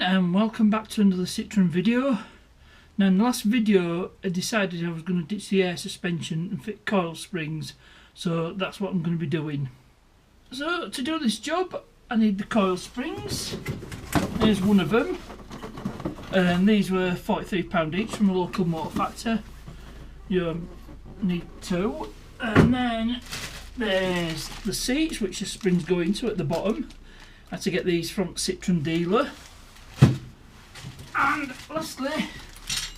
and welcome back to another Citroen video. Now in the last video I decided I was going to ditch the air suspension and fit coil springs, so that's what I'm going to be doing. So to do this job I need the coil springs. Here's one of them, and these were £43 each from a local motor factor. You need two, and then there's the seats which the springs go into at the bottom. I had to get these from Citroen Dealer. And lastly,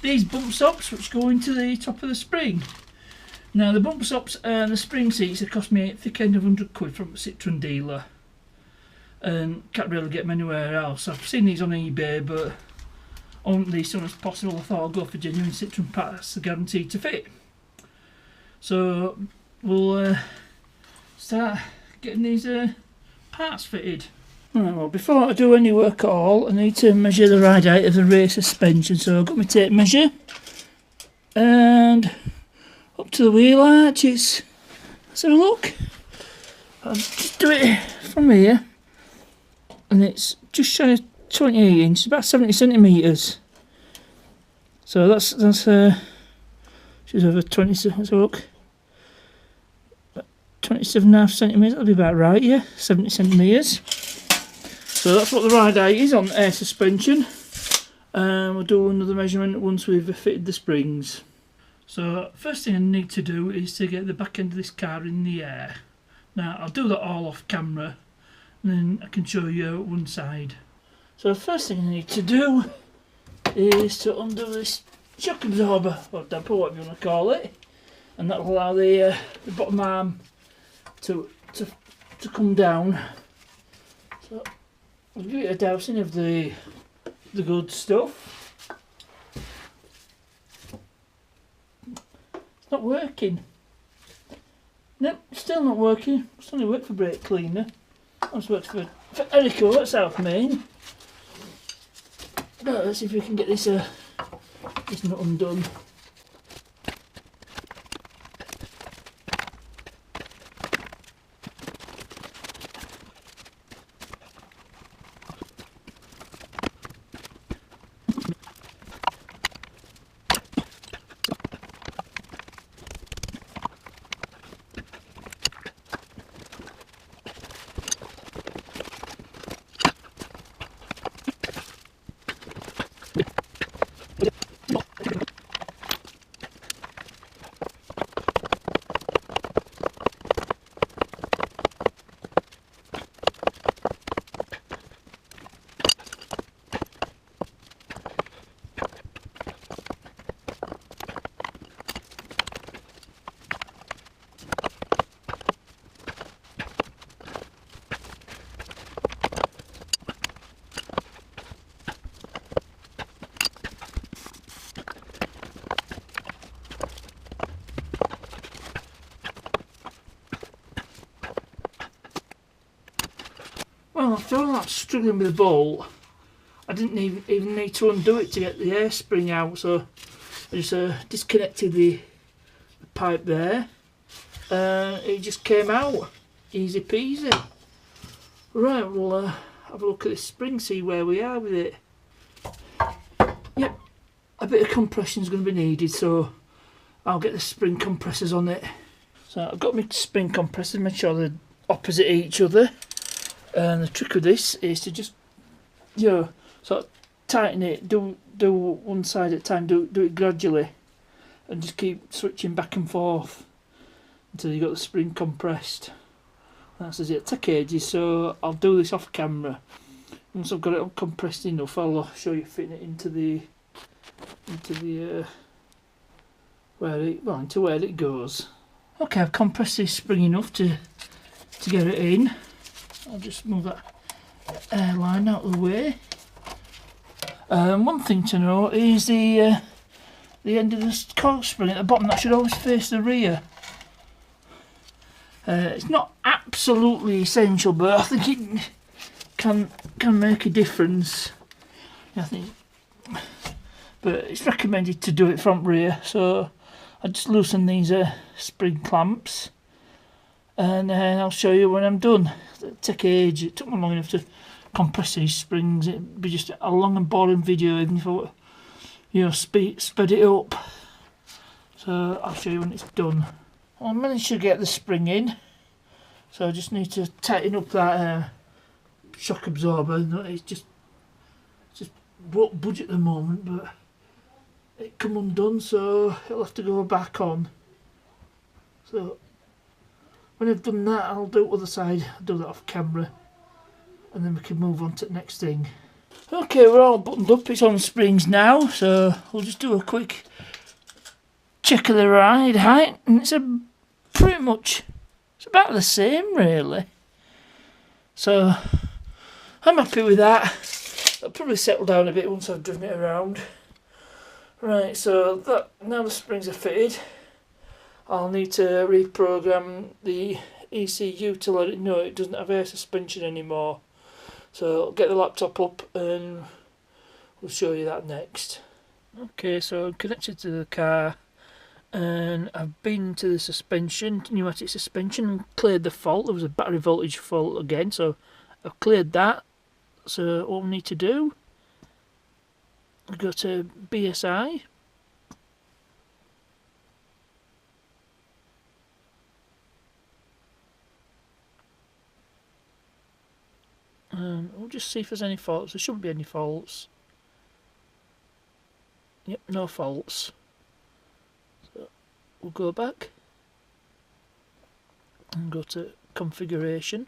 these bump stops which go into the top of the spring. Now the bump stops and the spring seats have cost me a thick end of £100 from Citroen Dealer, and can't really get them anywhere else. I've seen these on eBay, but I want these as soon as possible. I thought I'd go for genuine Citroen parts, are guaranteed to fit. So we'll start getting these parts fitted. Right, well, before I do any work at all, I need to measure the ride height of the rear suspension. So I've got my tape measure, and up to the wheel arches. Let's have a look. I'll just do it from here, and it's just shy of 28 inches, about 70 centimetres. So that's just over 20. Let's have a look. 27.5 centimetres. That'll be about right. Yeah, 70 centimetres. So that's what the ride height is on air suspension, and we'll do another measurement once we've fitted the springs. So first thing I need to do is to get the back end of this car in the air. Now I'll do that all off camera, and then I can show you one side. So the first thing I need to do is to undo this shock absorber, or damper, whatever you want to call it, and that will allow the bottom arm to come down. So I'll give it a dousing of the good stuff. It's not working. Nope, still not working. It's only worked for brake cleaner. It's worked for Erico at South Main. Let's see if we can get this nut undone. Well, after all that struggling with the bolt, I didn't even need to undo it to get the air spring out, so I just disconnected the pipe there, it just came out, easy peasy. Right, we'll have a look at this spring, see where we are with it. Yep, a bit of compression is going to be needed, so I'll get the spring compressors on it. So I've got my spring compressors, make sure they're opposite each other. And the trick of this is to just, sort of tighten it, do one side at a time, do it gradually, and just keep switching back and forth until you got the spring compressed. That's as it take ages, so I'll do this off camera. Once I've got it compressed enough, I'll show you fitting it into where it goes. Okay, I've compressed this spring enough to get it in. I'll just move that air line out of the way. One thing to note is the end of the coil spring at the bottom. That should always face the rear. It's not absolutely essential, but I think it can make a difference. I think, but it's recommended to do it front rear. So I just loosen these spring clamps, and I'll show you when I'm done. It took age. It took me long enough to compress these springs. It'd be just a long and boring video even if I, you know, sped it up. So I'll show you when it's done. I managed to get the spring in, so I just need to tighten up that shock absorber. It's just won't budge at the moment, but it come undone, so it'll have to go back on. So when I've done that, I'll do the other side. I'll do that off camera, and then we can move on to the next thing. Okay, we're all buttoned up. It's on springs now, so we'll just do a quick check of the ride height, and it's pretty much, it's about the same really. So I'm happy with that. I'll probably settle down a bit once I've driven it around. Right, so that, now the springs are fitted, I'll need to reprogram the ECU to let it know it doesn't have air suspension anymore. So I'll get the laptop up and we'll show you that next. Okay, so I'm connected to the car and I've been to the suspension, pneumatic suspension, and cleared the fault. There was a battery voltage fault again, so I've cleared that. So what we need to do, go to BSI, and we'll just see if there's any faults. There shouldn't be any faults. Yep, no faults. So we'll go back and go to configuration.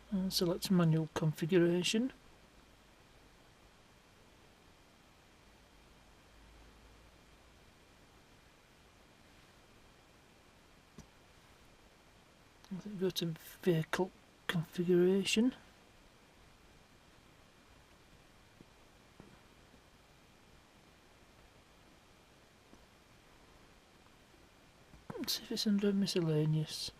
And select manual configuration. Go to vehicle configuration. Let's see if it's under miscellaneous.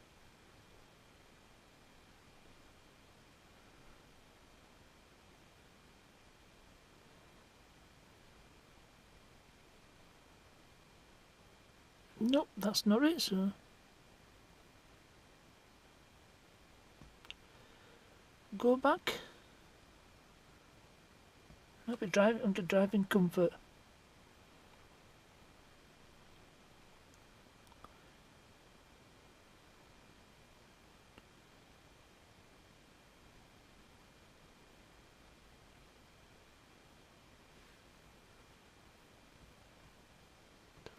Nope, that's not it, so go back. Might be under driving comfort.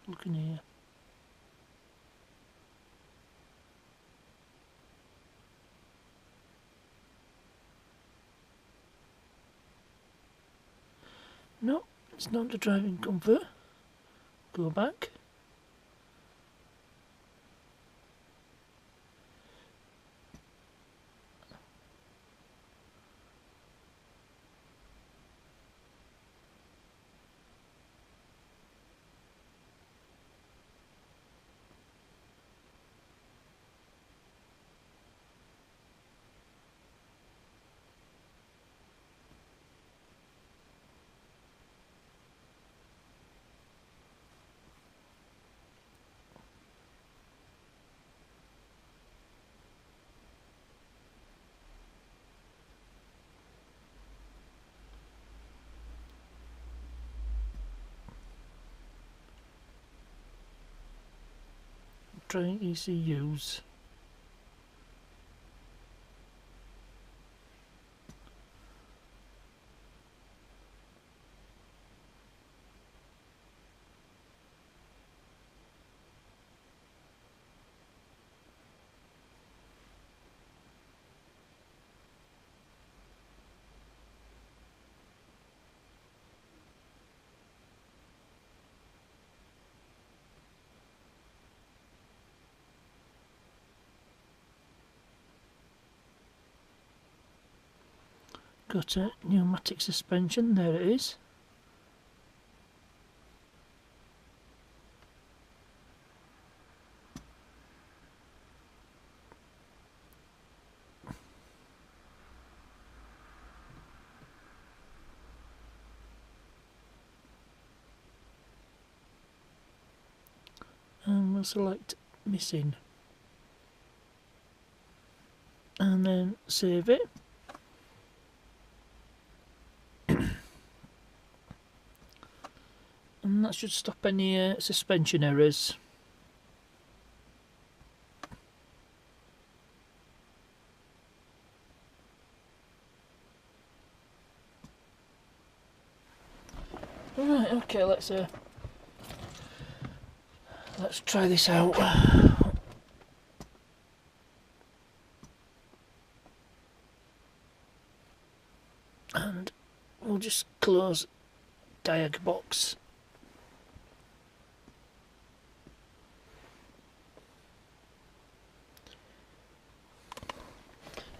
Look in here. No, it's not under driving comfort. Go back. Trying ECUs. Go to pneumatic suspension, there it is. we'll select missing and then save it. And that should stop any suspension errors. Right, okay, let's try this out. And we'll just close Diagbox.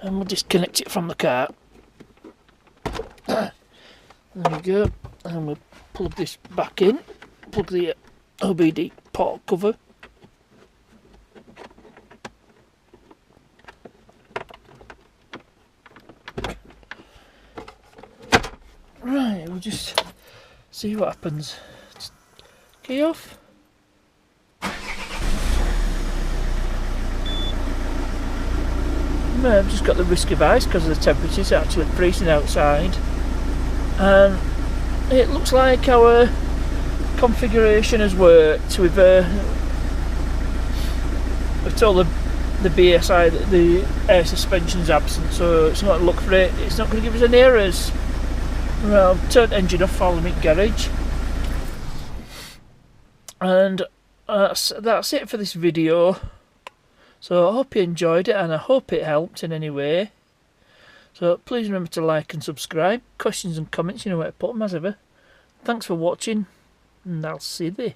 And we'll disconnect it from the car. There we go. And we'll plug this back in. Plug the OBD port cover. Right, we'll just see what happens. Key off. I've just got the risk of ice because of the temperatures actually freezing outside, and it looks like our configuration has worked. We've told the BSI that the air suspension's absent, so it's not going to look for it. It's not going to give us any errors. Well, I've turned engine off, follow me garage, and that's it for this video. So I hope you enjoyed it, and I hope it helped in any way. So please remember to like and subscribe. Questions and comments, you know where to put them as ever. Thanks for watching, and I'll see you there.